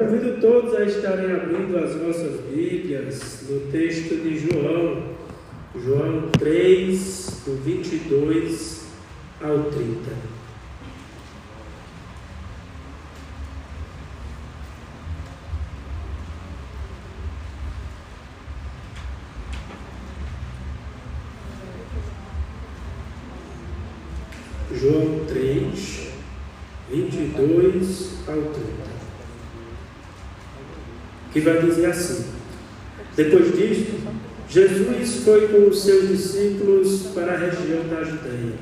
Convido todos a estarem abrindo as vossas Bíblias no texto de João 3, do 22 ao 30. João 3, 22 ao 30. Que vai dizer assim: depois disto, Jesus foi com os seus discípulos para a região da Judeia.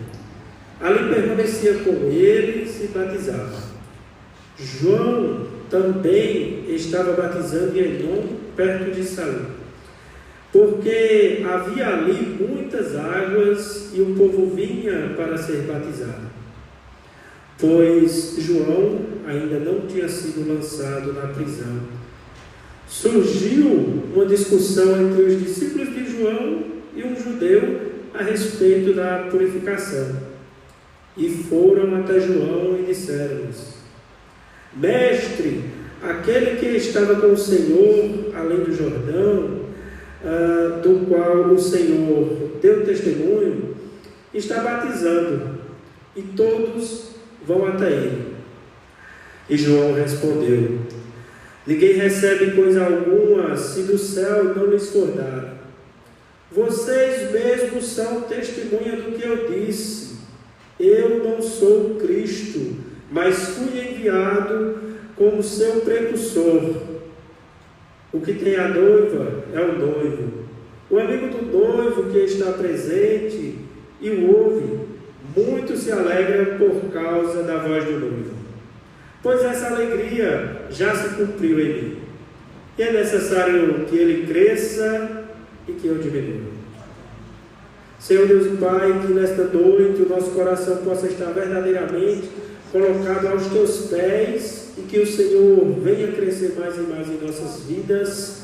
Ali permanecia com eles e batizava. João também estava batizando em Enom, perto de Salim, porque havia ali muitas águas e o povo vinha para ser batizado, pois João ainda não tinha sido lançado na prisão. Surgiu uma discussão entre os discípulos de João e um judeu a respeito da purificação. E foram até João e disseram-lhes: Mestre, aquele que estava com o Senhor além do Jordão, do qual o Senhor deu testemunho, está batizando, e todos vão até ele. E João respondeu: Ninguém recebe coisa alguma se do céu não lhes for dado. Vocês mesmos são testemunha do que eu disse. Eu não sou o Cristo, mas fui enviado como seu precursor. O que tem a noiva é o noivo. O amigo do noivo que está presente e o ouve, muito se alegra por causa da voz do noivo, pois essa alegria já se cumpriu em mim. E é necessário que ele cresça e que eu diminua. Senhor Deus e Pai, que nesta noite o nosso coração possa estar verdadeiramente colocado aos teus pés e que o Senhor venha crescer mais e mais em nossas vidas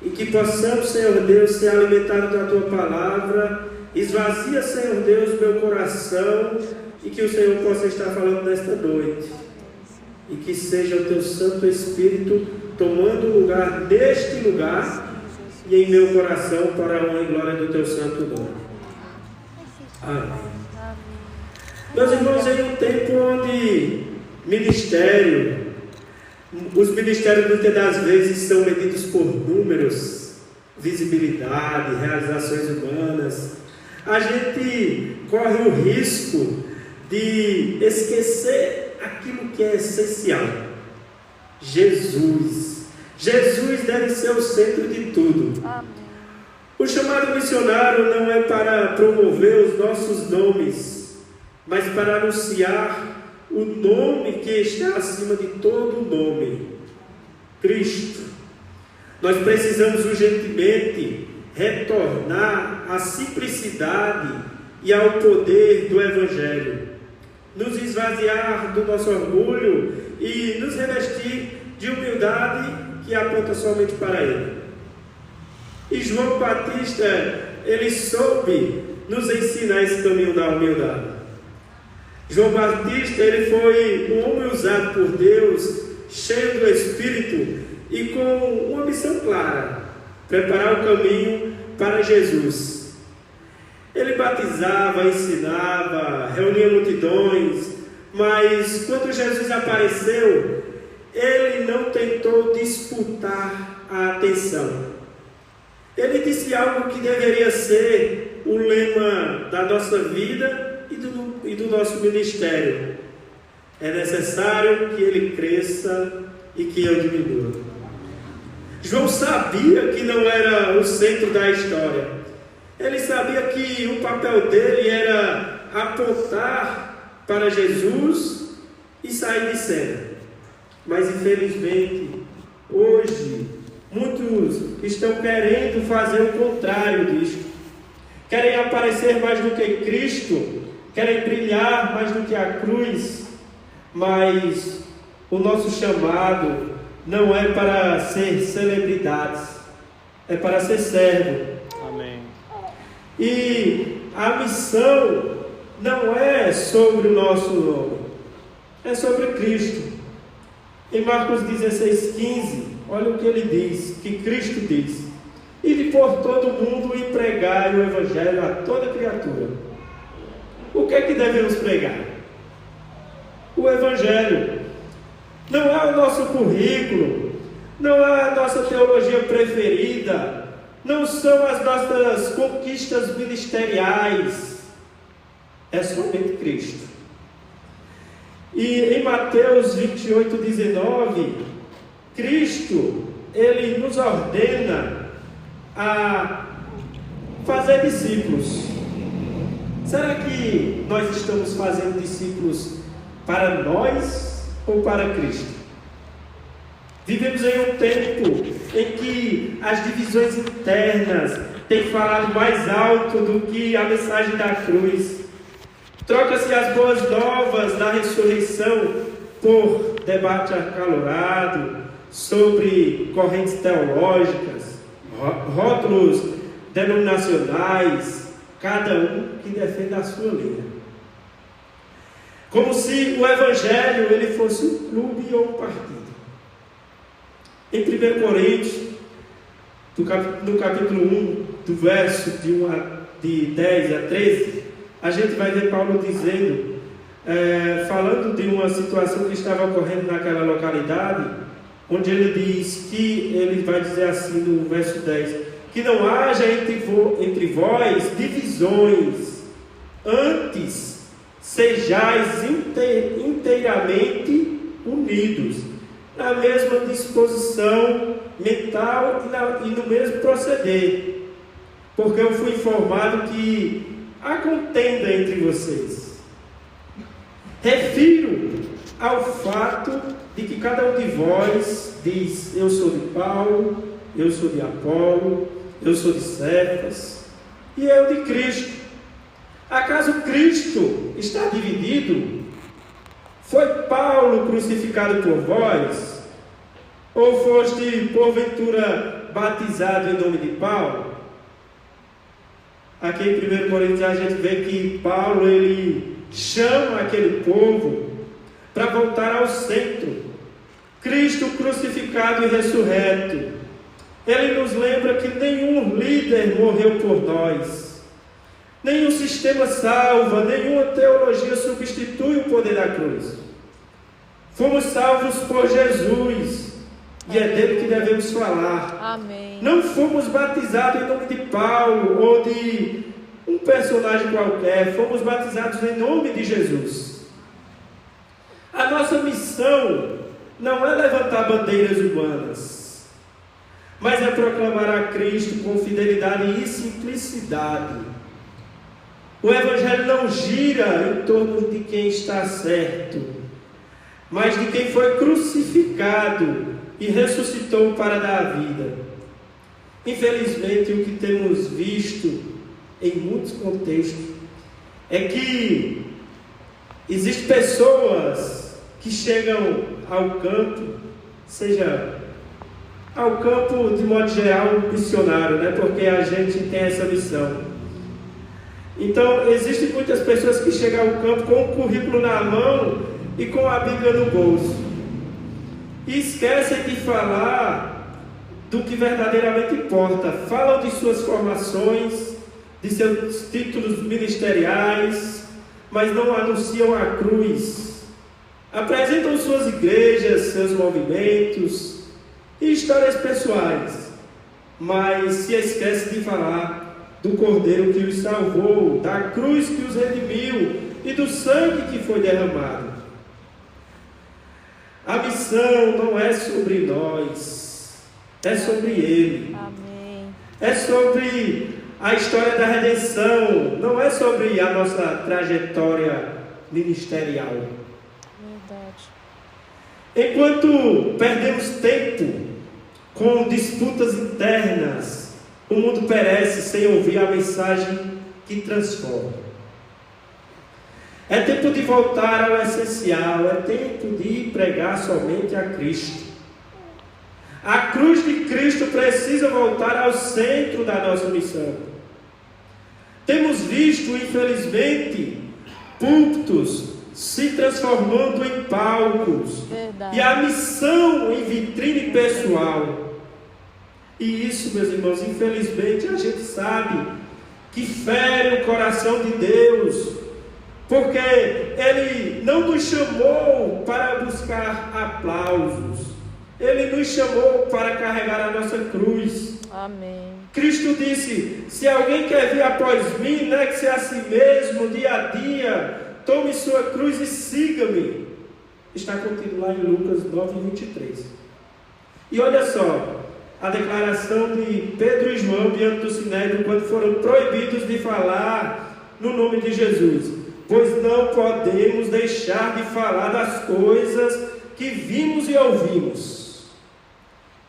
e que possamos, Senhor Deus, ser alimentados da tua palavra. Esvazia, Senhor Deus, meu coração e que o Senhor possa estar falando nesta noite. E que seja o teu Santo Espírito tomando lugar neste lugar e em meu coração para a honra e glória do teu santo nome. Amém. Meus irmãos, em um tempo onde os ministérios muitas das vezes são medidos por números, visibilidade, realizações humanas, a gente corre o risco de esquecer aquilo que é essencial. Jesus deve ser o centro de tudo. Amém. O chamado missionário não é para promover os nossos nomes, mas para anunciar o nome que está acima de todo nome, Cristo. Nós precisamos urgentemente retornar à simplicidade e ao poder do Evangelho, nos esvaziar do nosso orgulho e nos revestir de humildade que aponta somente para Ele. E João Batista, ele soube nos ensinar esse caminho da humildade. João Batista, ele foi um homem usado por Deus, cheio do Espírito e com uma missão clara: preparar o caminho para Jesus. Ele batizava, ensinava, reunia multidões, mas quando Jesus apareceu, ele não tentou disputar a atenção. Ele disse algo que deveria ser o lema da nossa vida e do nosso ministério: é necessário que ele cresça e que eu diminua. João sabia que não era o centro da história. Ele sabia que o papel dele era apontar para Jesus e sair de cena. Mas infelizmente, hoje, muitos estão querendo fazer o contrário disto. Querem aparecer mais do que Cristo, querem brilhar mais do que a cruz, mas o nosso chamado não é para ser celebridades, é para ser servo. Amém. E a missão não é sobre o nosso nome, é sobre Cristo. Em Marcos 16,15, olha o que ele diz, que Cristo diz: ide por todo o mundo e pregai o Evangelho a toda criatura. O que é que devemos pregar? O Evangelho. Não é o nosso currículo, não é a nossa teologia preferida, não são as nossas conquistas ministeriais, é somente Cristo. E em Mateus 28,19, Cristo, Ele nos ordena a fazer discípulos. Será que nós estamos fazendo discípulos para nós ou para Cristo? Vivemos em um tempo em que as divisões internas têm falado mais alto do que a mensagem da cruz. Troca-se as boas novas da ressurreição por debate acalorado sobre correntes teológicas, rótulos denominacionais, cada um que defende a sua linha. Como se o Evangelho ele fosse um clube ou um partido. Em 1 Coríntios, no capítulo 1, do verso de 10 a 13, a gente vai ver Paulo dizendo, falando de uma situação que estava ocorrendo naquela localidade, onde ele diz que, ele vai dizer assim no verso 10, que não haja entre vós divisões, antes sejais inteiramente unidos, na mesma disposição mental e no mesmo proceder, porque eu fui informado que há contenda entre vocês. Refiro ao fato de que cada um de vós diz: eu sou de Paulo, eu sou de Apolo, eu sou de Cefas, e eu de Cristo. Acaso Cristo está dividido? Foi Paulo crucificado por vós? Ou foste porventura batizado em nome de Paulo? Aqui em 1 Coríntios a gente vê que Paulo ele chama aquele povo para voltar ao centro. Cristo crucificado e ressurreto. Ele nos lembra que nenhum líder morreu por nós. Nenhum sistema salva, nenhuma teologia substitui o poder da cruz. Fomos salvos por Jesus. E é dele que devemos falar. Amém. Não fomos batizados em nome de Paulo ou de um personagem qualquer. Fomos batizados em nome de Jesus. A nossa missão não é levantar bandeiras humanas, mas é proclamar a Cristo com fidelidade e simplicidade. O Evangelho não gira em torno de quem está certo, mas de quem foi crucificado e ressuscitou para dar a vida. Infelizmente, o que temos visto em muitos contextos é que existem pessoas que chegam ao campo, seja ao campo de modo geral missionário, né? Porque a gente tem essa missão. Então, existem muitas pessoas que chegam ao campo com o currículo na mão e com a Bíblia no bolso. E esquecem de falar do que verdadeiramente importa. Falam de suas formações, de seus títulos ministeriais, mas não anunciam a cruz. Apresentam suas igrejas, seus movimentos e histórias pessoais, mas se esquecem de falar do Cordeiro que os salvou, da cruz que os redimiu e do sangue que foi derramado. A missão não é sobre nós, é sobre Ele. Amém. É sobre a história da redenção, não é sobre a nossa trajetória ministerial. Verdade. Enquanto perdemos tempo com disputas internas, o mundo perece sem ouvir a mensagem que transforma. É tempo de voltar ao essencial, é tempo de pregar somente a Cristo. A cruz de Cristo precisa voltar ao centro da nossa missão. Temos visto, infelizmente, púlpitos se transformando em palcos. Verdade. E a missão em vitrine pessoal. E isso, meus irmãos, infelizmente a gente sabe que fere o coração de Deus, porque Ele não nos chamou para buscar aplausos, Ele nos chamou para carregar a nossa cruz. Amém. Cristo disse: se alguém quer vir após mim, negue-se a si mesmo dia a dia, tome sua cruz e siga-me. Está contido lá em Lucas 9:23. E olha só a declaração de Pedro e João diante do Sinédrio, quando foram proibidos de falar no nome de Jesus: pois não podemos deixar de falar das coisas que vimos e ouvimos.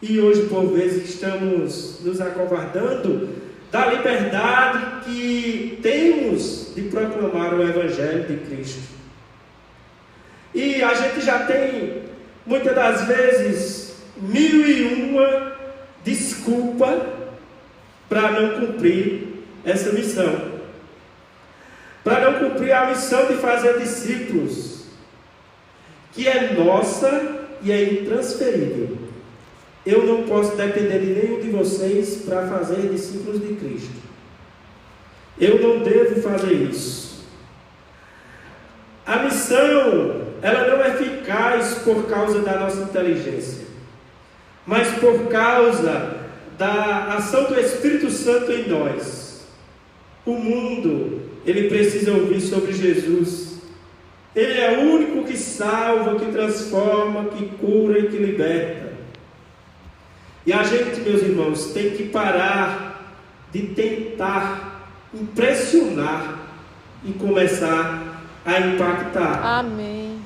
E hoje, por vezes, estamos nos acovardando da liberdade que temos de proclamar o Evangelho de Cristo. E a gente já tem, muitas das vezes, 1001 desculpa para não cumprir essa missão. Para não cumprir a missão de fazer discípulos, que é nossa e é intransferível. Eu não posso depender de nenhum de vocês para fazer discípulos de Cristo. Eu não devo fazer isso. A missão, ela não é eficaz por causa da nossa inteligência, mas por causa da ação do Espírito Santo em nós. O mundo, ele precisa ouvir sobre Jesus. Ele é o único que salva, que transforma, que cura e que liberta. E a gente, meus irmãos, tem que parar de tentar impressionar e começar a impactar. Amém.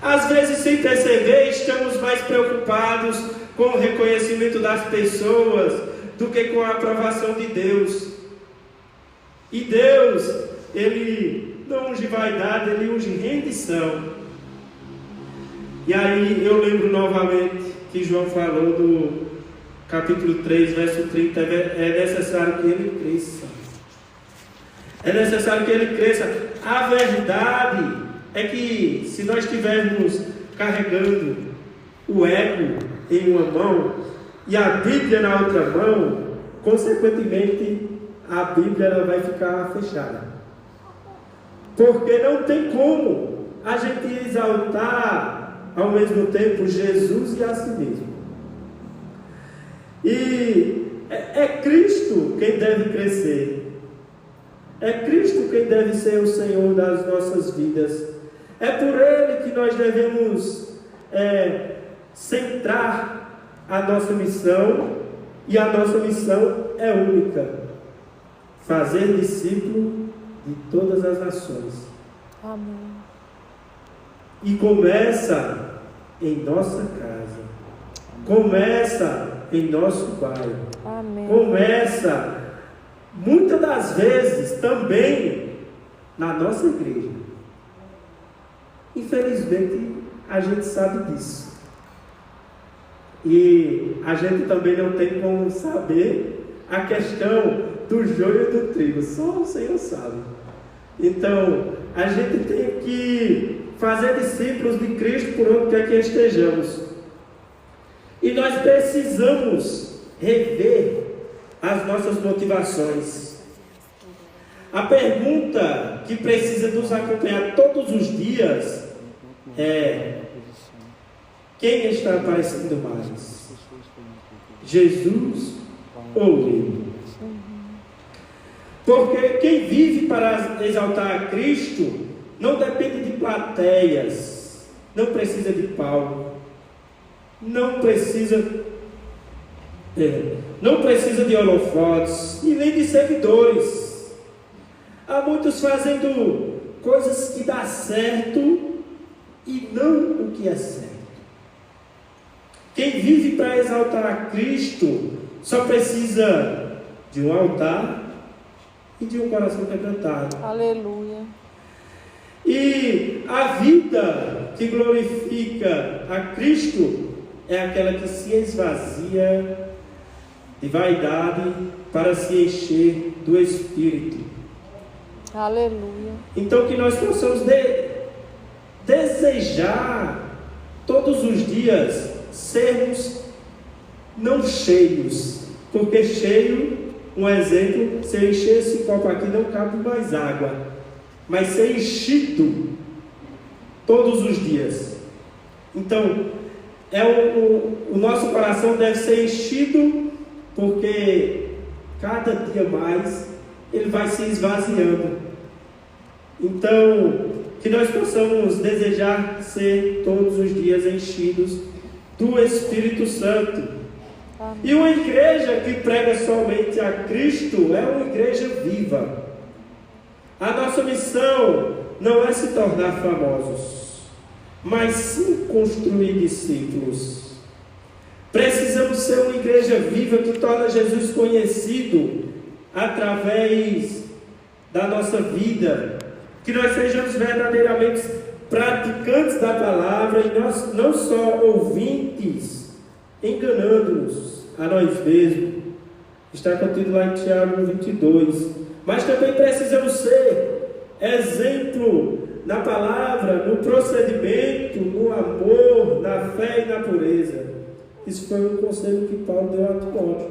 Às vezes, sem perceber, estamos mais preocupados com o reconhecimento das pessoas do que com a aprovação de Deus. E Deus, Ele não unge vaidade, Ele unge rendição. E aí eu lembro novamente que João falou do capítulo 3, verso 30, é necessário que ele cresça. É necessário que ele cresça. A verdade é que se nós estivermos carregando o ego em uma mão e a Bíblia na outra mão, consequentemente a Bíblia ela vai ficar fechada. Porque não tem como a gente exaltar ao mesmo tempo Jesus e a si mesmo. E é Cristo quem deve crescer. É Cristo quem deve ser o Senhor das nossas vidas. É por Ele que nós devemos centrar a nossa missão. E a nossa missão é única: fazer discípulo de todas as nações. Amém. E começa em nossa casa. Começa em nosso bairro. Amém. Começa, muitas das vezes, também na nossa igreja. Infelizmente, a gente sabe disso. E a gente também não tem como saber a questão do joio e do trigo. Só o Senhor sabe. Então, a gente tem que fazer discípulos de Cristo por onde quer que estejamos. E nós precisamos rever as nossas motivações. A pergunta que precisa nos acompanhar todos os dias é: quem está aparecendo mais? Jesus ou eu? Porque quem vive para exaltar a Cristo não depende de plateias, não precisa de palco, não precisa de holofotes e nem de seguidores. Há muitos fazendo coisas que dá certo e não o que é certo. Quem vive para exaltar a Cristo só precisa de um altar e de um coração quebrantado. Aleluia. E a vida que glorifica a Cristo é aquela que se esvazia de vaidade para se encher do Espírito. Aleluia. Então que nós possamos desejar todos os dias sermos não cheios, porque cheio, um exemplo, se eu encher esse copo aqui não cabe mais água, mas ser enchido todos os dias. Então, o nosso coração deve ser enchido, porque cada dia mais ele vai se esvaziando. Então, que nós possamos desejar ser todos os dias enchidos do Espírito Santo. E uma igreja que prega somente a Cristo é uma igreja viva. A nossa missão não é se tornar famosos, mas sim construir discípulos. Precisamos ser uma igreja viva que torna Jesus conhecido através da nossa vida, que nós sejamos verdadeiramente praticantes da palavra e nós não só ouvintes, enganando-nos a nós mesmos. Está contido lá em Tiago 22. Mas também precisamos ser exemplo na palavra, no procedimento, no amor, na fé e na pureza. Isso foi um conselho que Paulo deu a Timóteo.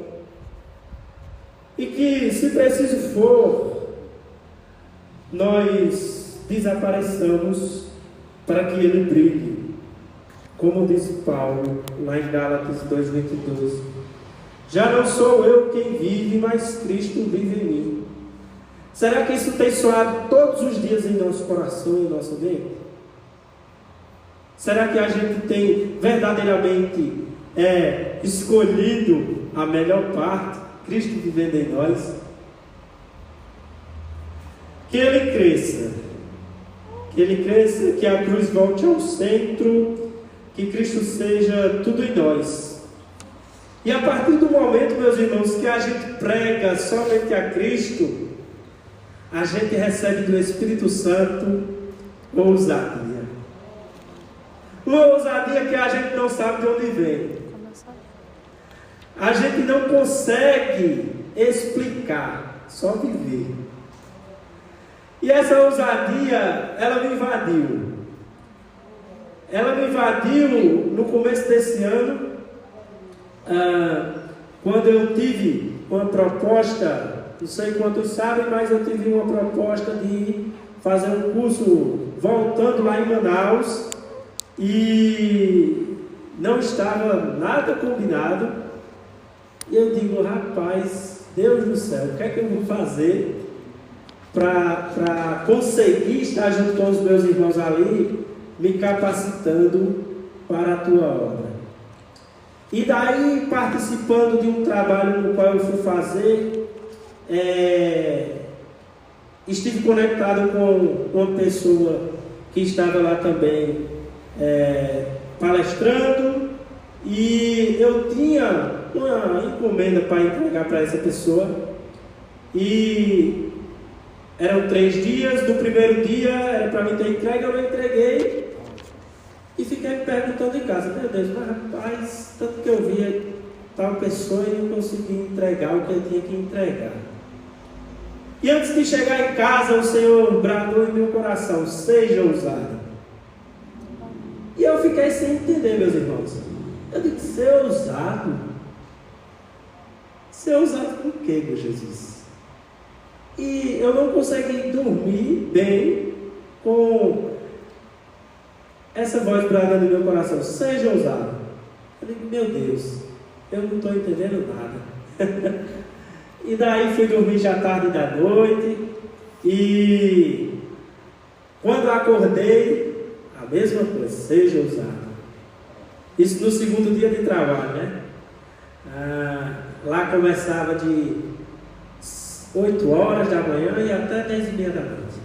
E que, se preciso for, nós desapareçamos para que ele brilhe. Como diz Paulo, lá em Gálatas 2:22. Já não sou eu quem vive, mas Cristo vive em mim. Será que isso tem soado todos os dias em nosso coração e em nossa mente? Será que a gente tem verdadeiramente escolhido a melhor parte, Cristo vivendo em nós? Que Ele cresça, que a cruz volte ao centro, que Cristo seja tudo em nós. E a partir do momento, meus irmãos, que a gente prega somente a Cristo, a gente recebe do Espírito Santo ousadia. Uma ousadia que a gente não sabe de onde vem. A gente não consegue explicar, só viver. E essa ousadia, ela me invadiu. Ela me invadiu no começo desse ano, quando eu tive uma proposta, não sei quantos sabem, mas eu tive uma proposta de fazer um curso voltando lá em Manaus, e não estava nada combinado. E eu digo, rapaz, Deus do céu, o que é que eu vou fazer para conseguir estar junto com os meus irmãos ali, me capacitando para a tua obra? E daí, participando de um trabalho no qual eu fui fazer, estive conectado com uma pessoa que estava lá também palestrando, e eu tinha uma encomenda para entregar para essa pessoa, e eram 3 dias. No primeiro dia era para mim ter entregue, eu não entreguei, e fiquei me perguntando em casa, meu Deus, mas rapaz, tanto que eu via tal pessoa e não consegui entregar o que eu tinha que entregar. E antes de chegar em casa, o Senhor bradou em meu coração, seja ousado. E eu fiquei sem entender, meus irmãos. Eu digo, ser ousado? Ser ousado com o quê, meu Jesus? E eu não consegui dormir bem com essa voz bradando em meu coração, seja ousado. Eu digo, meu Deus, eu não estou entendendo nada. E daí fui dormir já tarde da noite, e quando acordei, a mesma coisa, seja ousado. Isso no segundo dia de trabalho, né? Lá começava de 8 horas da manhã e até 10h30 da noite.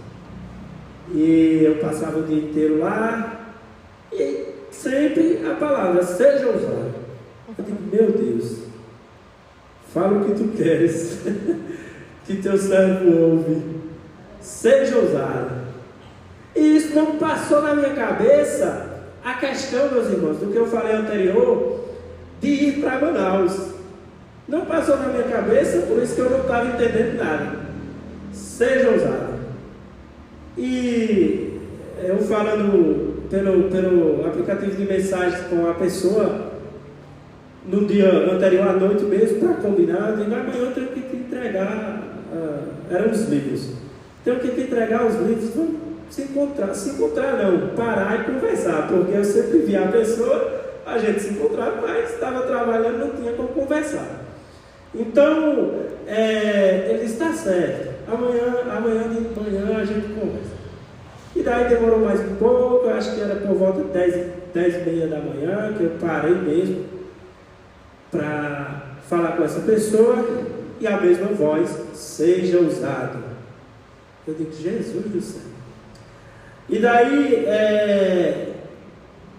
E eu passava o dia inteiro lá, e sempre a palavra, seja ousado. Eu digo, meu Deus, fala o que tu queres, que teu servo ouve, seja ousado. E isso não passou na minha cabeça a questão, meus irmãos, do que eu falei anterior, de ir para Manaus. Não passou na minha cabeça, por isso que eu não estava entendendo nada. Seja ousado. E eu falando pelo aplicativo de mensagens com a pessoa no dia anterior à noite mesmo, para combinar, eu digo, amanhã eu tenho que te entregar, eram os livros, tenho que te entregar os livros, vamos se encontrar não, parar e conversar, porque eu sempre via a pessoa, a gente se encontrava, mas estava trabalhando, não tinha como conversar. Então, ele está certo, amanhã de manhã a gente conversa. E daí demorou mais um pouco, eu acho que era por volta de 10h30 da manhã, que eu parei mesmo para falar com essa pessoa, e a mesma voz, seja usado. Eu digo, Jesus do céu. E daí,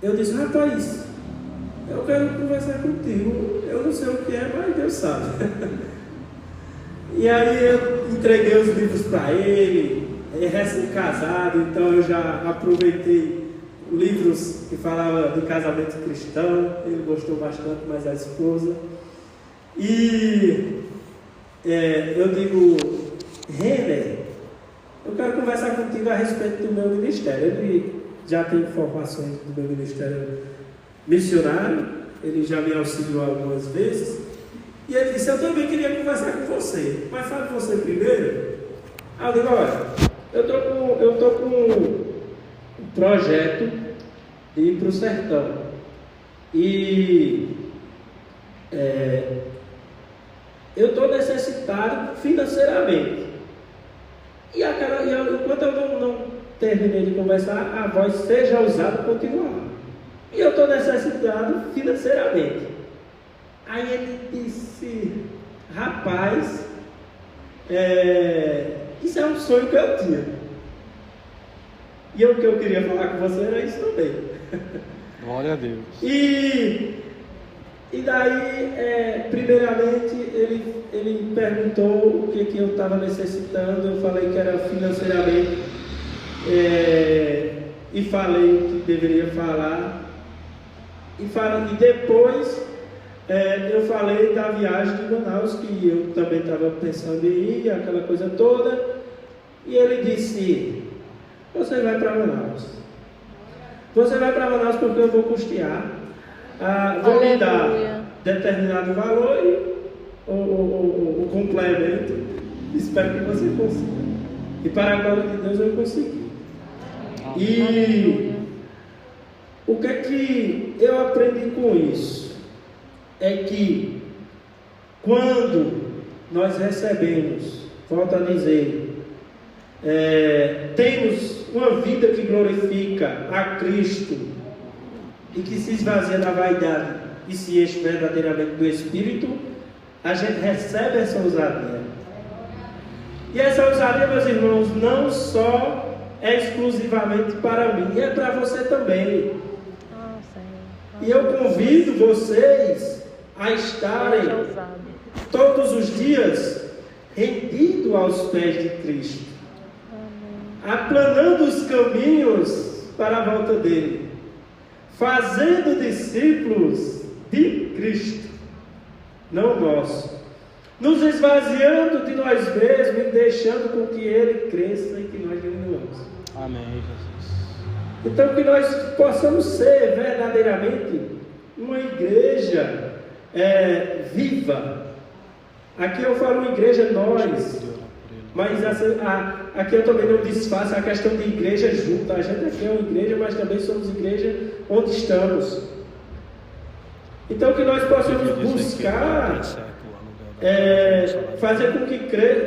eu disse, rapaz, eu quero conversar contigo, eu não sei o que é, mas Deus sabe. E aí eu entreguei os livros para ele, recém-casado, então eu já aproveitei livros que falavam de casamento cristão, ele gostou bastante, mas a esposa. E eu digo, Renner, eu quero conversar contigo a respeito do meu ministério. Ele já tem informações do meu ministério missionário, ele já me auxiliou algumas vezes, e ele disse, eu também queria conversar com você, mas fale você primeiro. Aí eu digo, olha, eu estou com um projeto de ir para o sertão, e eu estou necessitado financeiramente. E enquanto eu não terminei de conversar, a voz seja usada continuar. E eu estou necessitado financeiramente. Aí ele disse, rapaz, isso é um sonho que eu tinha. E o que eu queria falar com você era isso também. Glória a Deus. E daí, primeiramente, ele perguntou o que eu estava necessitando. Eu falei que era financeiramente, e falei o que deveria falar. E depois eu falei da viagem de Manaus, que eu também estava pensando em ir, aquela coisa toda. E ele disse, você vai para Manaus. Você vai para Manaus porque eu vou custear. Vou lhe dar determinado valor e o complemento. Espero que você consiga. E para a glória de Deus eu consegui. E o que é que eu aprendi com isso? É que quando nós recebemos, volto a dizer, temos uma vida que glorifica a Cristo e que se esvazia da vaidade e se enche verdadeiramente do Espírito, a gente recebe essa ousadia. E essa ousadia, meus irmãos, não só é exclusivamente para mim, é para você também. E eu convido vocês a estarem todos os dias rendidos aos pés de Cristo, aplanando os caminhos para a volta dele, fazendo discípulos de Cristo, não nosso, nos esvaziando de nós mesmos e deixando com que ele cresça e que nós diminuamos. Amém, Jesus. Então que nós possamos ser verdadeiramente uma igreja viva. Aqui eu falo igreja nós, mas aqui eu também não desfaço a questão de igreja junto. A gente aqui é uma igreja, mas também somos igreja onde estamos. Então que nós possamos buscar fazer com que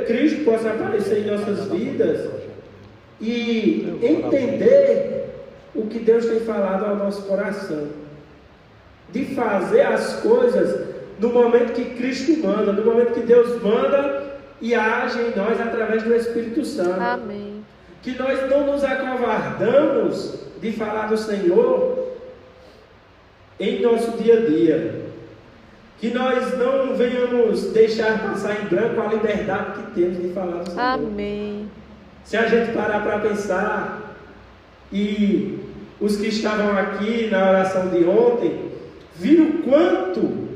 Cristo possa aparecer em nossas vidas e entender o que Deus tem falado ao nosso coração, de fazer as coisas no momento que Cristo manda, no momento que Deus manda e age em nós através do Espírito Santo. Amém. Que nós não nos acovardamos de falar do Senhor em nosso dia a dia, que nós não venhamos deixar passar em branco a liberdade que temos de falar do Senhor. Amém. Se a gente parar para pensar, e os que estavam aqui na oração de ontem viram quanto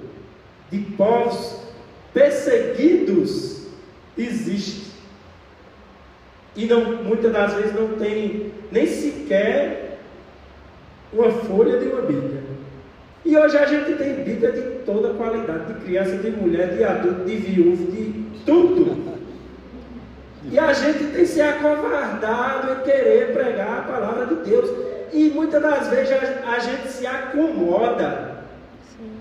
de povos perseguidos existe, e muitas das vezes não tem nem sequer uma folha de uma Bíblia. E hoje a gente tem Bíblia de toda qualidade, de criança, de mulher, de adulto, de viúvo, de tudo. E a gente tem se acovardado em querer pregar a palavra de Deus. E muitas das vezes a gente se acomoda.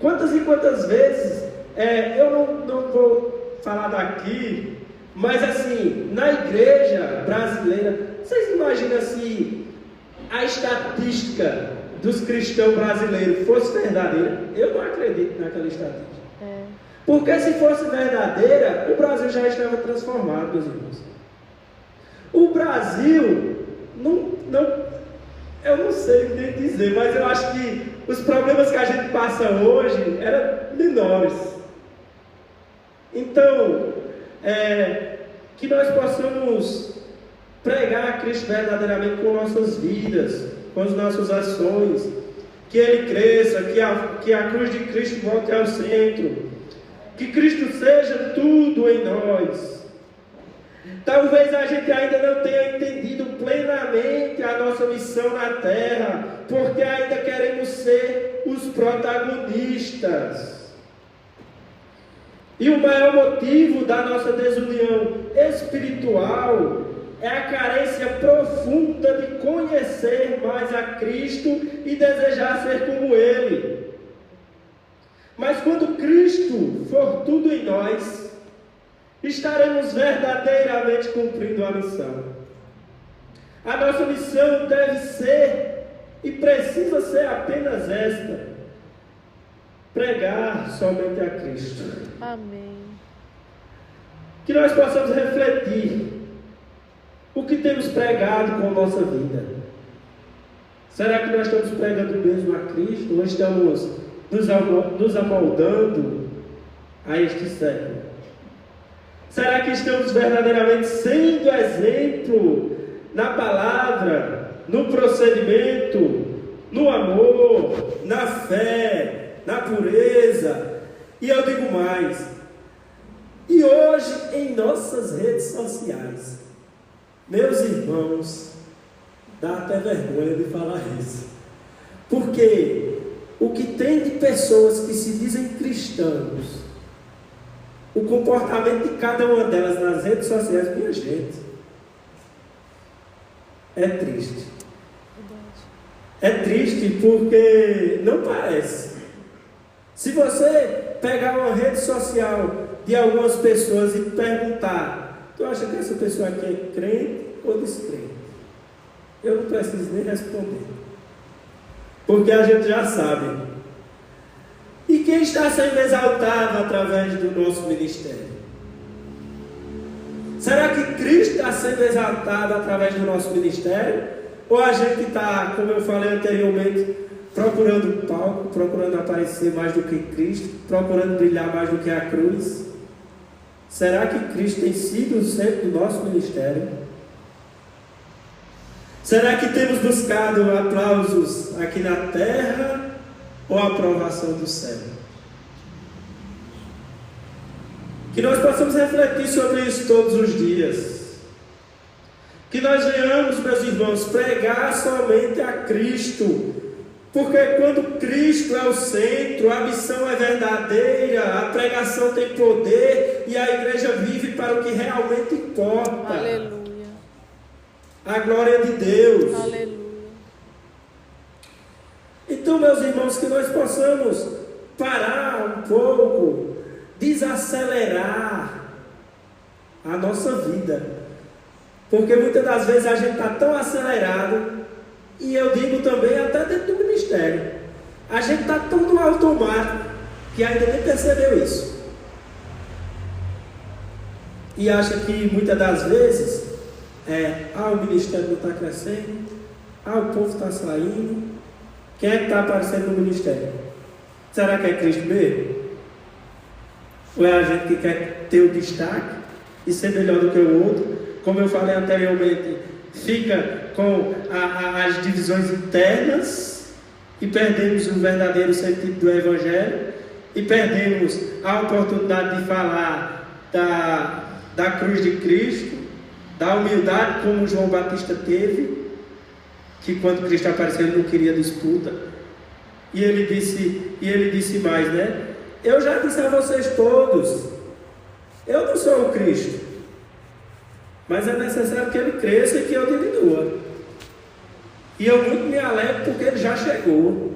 Quantas e quantas vezes, eu não vou falar daqui, mas assim, na igreja brasileira, vocês imaginam se a estatística dos cristãos brasileiros fosse verdadeira? Eu não acredito naquela estatística. Porque se fosse verdadeira, o Brasil já estava transformado, meus irmãos. O Brasil, eu não sei nem dizer, mas eu acho que os problemas que a gente passa hoje eram menores. Então, que nós possamos pregar a Cristo verdadeiramente com nossas vidas, com as nossas ações, que Ele cresça, que a cruz de Cristo volte ao centro, que Cristo seja tudo em nós. Talvez a gente ainda não tenha entendido plenamente a nossa missão na terra, porque ainda queremos ser os protagonistas. E o maior motivo da nossa desunião espiritual é a carência profunda de conhecer mais a Cristo e desejar ser como Ele. Mas quando Cristo for tudo em nós, estaremos verdadeiramente cumprindo a missão. A nossa missão deve ser e precisa ser apenas esta: pregar somente a Cristo. Amém. Que nós possamos refletir o que temos pregado com a nossa vida. Será que nós estamos pregando mesmo a Cristo ou estamos nos amoldando a este século? Será que estamos verdadeiramente sendo exemplo na palavra, no procedimento, no amor, na fé, na pureza? E eu digo mais, e hoje em nossas redes sociais, meus irmãos, dá até vergonha de falar isso, porque o que tem de pessoas que se dizem cristãos, o comportamento de cada uma delas nas redes sociais, minha gente, é triste. É triste porque não parece. Se você pegar uma rede social de algumas pessoas e perguntar: tu acha que essa pessoa aqui é crente ou descrente? Eu não preciso nem responder, porque a gente já sabe. E quem está sendo exaltado através do nosso ministério? Será que Cristo está sendo exaltado através do nosso ministério? Ou a gente está, como eu falei anteriormente, procurando palco, procurando aparecer mais do que Cristo, procurando brilhar mais do que a cruz? Será que Cristo tem sido o centro do nosso ministério? Será que temos buscado aplausos aqui na terra ou a aprovação do céu? Que nós possamos refletir sobre isso todos os dias. Que nós venhamos, meus irmãos, pregar somente a Cristo. Porque quando Cristo é o centro, a missão é verdadeira, a pregação tem poder e a igreja vive para o que realmente importa. Aleluia. A glória de Deus. Aleluia. Então, meus irmãos, que nós possamos parar um pouco, desacelerar a nossa vida. Porque muitas das vezes a gente está tão acelerado, e eu digo também até dentro do ministério, a gente está tão no automático que ainda nem percebeu isso. E acha que muitas das vezes o ministério não está crescendo, o povo está saindo. Quem é que está aparecendo no ministério? Será que é Cristo mesmo? Ou é a gente que quer ter o destaque e ser melhor do que o outro? Como eu falei anteriormente, fica com as divisões internas e perdemos o verdadeiro sentido do Evangelho e perdemos a oportunidade de falar da cruz de Cristo, da humildade como João Batista teve. que quando Cristo apareceu ele não queria disputa. E ele disse mais, né? Eu já disse a vocês todos, eu não sou o Cristo, mas é necessário que ele cresça e que eu diminua. E eu muito me alegro porque ele já chegou.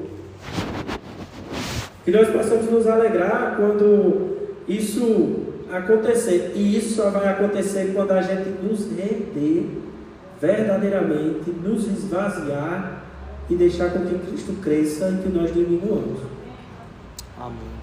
E nós possamos nos alegrar quando isso acontecer. E isso só vai acontecer quando a gente nos render verdadeiramente, nos esvaziar e deixar com que Cristo cresça e que nós diminuamos. Amém.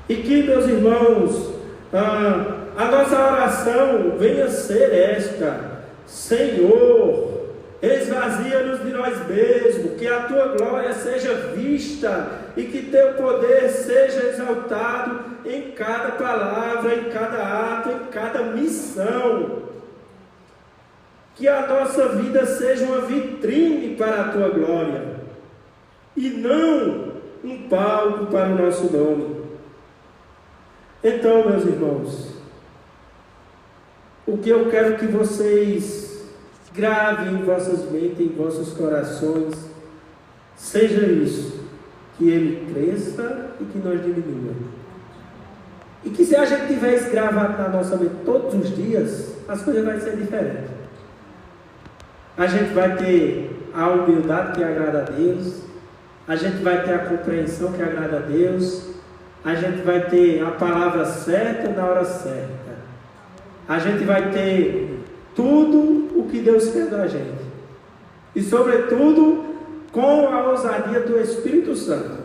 E que, meus irmãos, a nossa oração venha ser esta: Senhor, esvazia-nos de nós mesmos, que a tua glória seja vista e que teu poder seja exaltado em cada palavra, em cada ato, em cada missão. Que a nossa vida seja uma vitrine para a tua glória e não um palco para o nosso nome. Então, meus irmãos, o que eu quero que vocês gravem em vossas mentes, em vossos corações, seja isso: que ele cresça e que nós diminuamos. E que se a gente tiver isso gravado na nossa mente todos os dias, as coisas vão ser diferentes. A gente vai ter a humildade que agrada a Deus, a gente vai ter a compreensão que agrada a Deus, a gente vai ter a palavra certa na hora certa, a gente vai ter tudo o que Deus quer da gente, e sobretudo com a ousadia do Espírito Santo.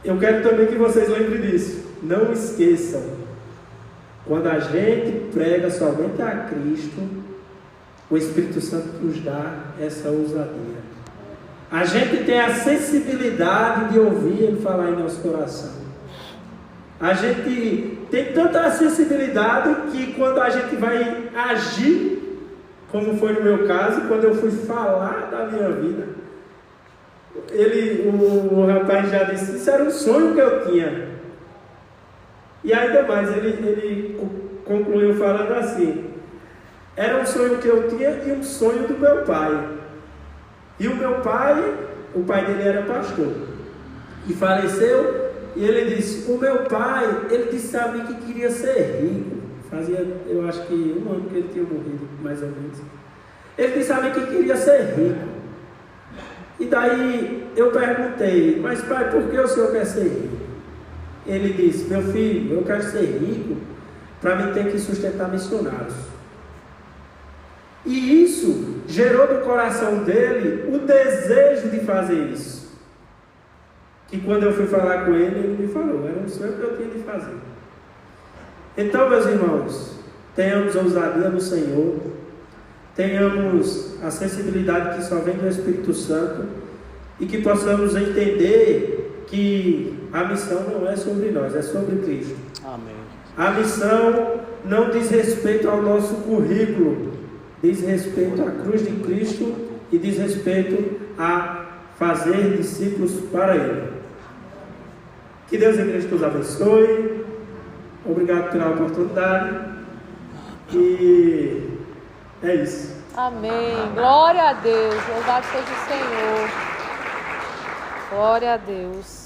Eu quero também que vocês lembrem disso. Não esqueçam, quando a gente prega somente a Cristo, o Espírito Santo nos dá essa ousadia. A gente tem a sensibilidade de ouvir Ele falar em nosso coração. A gente tem tanta sensibilidade que quando a gente vai agir, como foi no meu caso, quando eu fui falar da minha vida, o rapaz já disse: isso era um sonho que eu tinha. E ainda mais, ele concluiu falando assim: era um sonho que eu tinha e um sonho do meu pai. E o meu pai, o pai dele era pastor e faleceu. E ele disse: o meu pai, ele disse a mim que queria ser rico. Fazia, eu acho que 1 ano que ele tinha morrido, mais ou menos. Ele disse a mim que queria ser rico. E daí eu perguntei: mas pai, por que o senhor quer ser rico? Ele disse: meu filho, eu quero ser rico para mim ter que sustentar missionários. E isso gerou no coração dele o desejo de fazer isso. Que quando eu fui falar com ele, ele me falou: era um sonho que eu tinha de fazer. Então, meus irmãos, tenhamos ousadia no Senhor, tenhamos a sensibilidade que só vem do Espírito Santo e que possamos entender que a missão não é sobre nós, é sobre Cristo. Amém. A missão não diz respeito ao nosso currículo, diz respeito à cruz de Cristo e diz respeito a fazer discípulos para Ele. Que Deus em Cristo nos abençoe. Obrigado pela oportunidade. E é isso. Amém. Glória a Deus. Louvado seja o Senhor. Glória a Deus.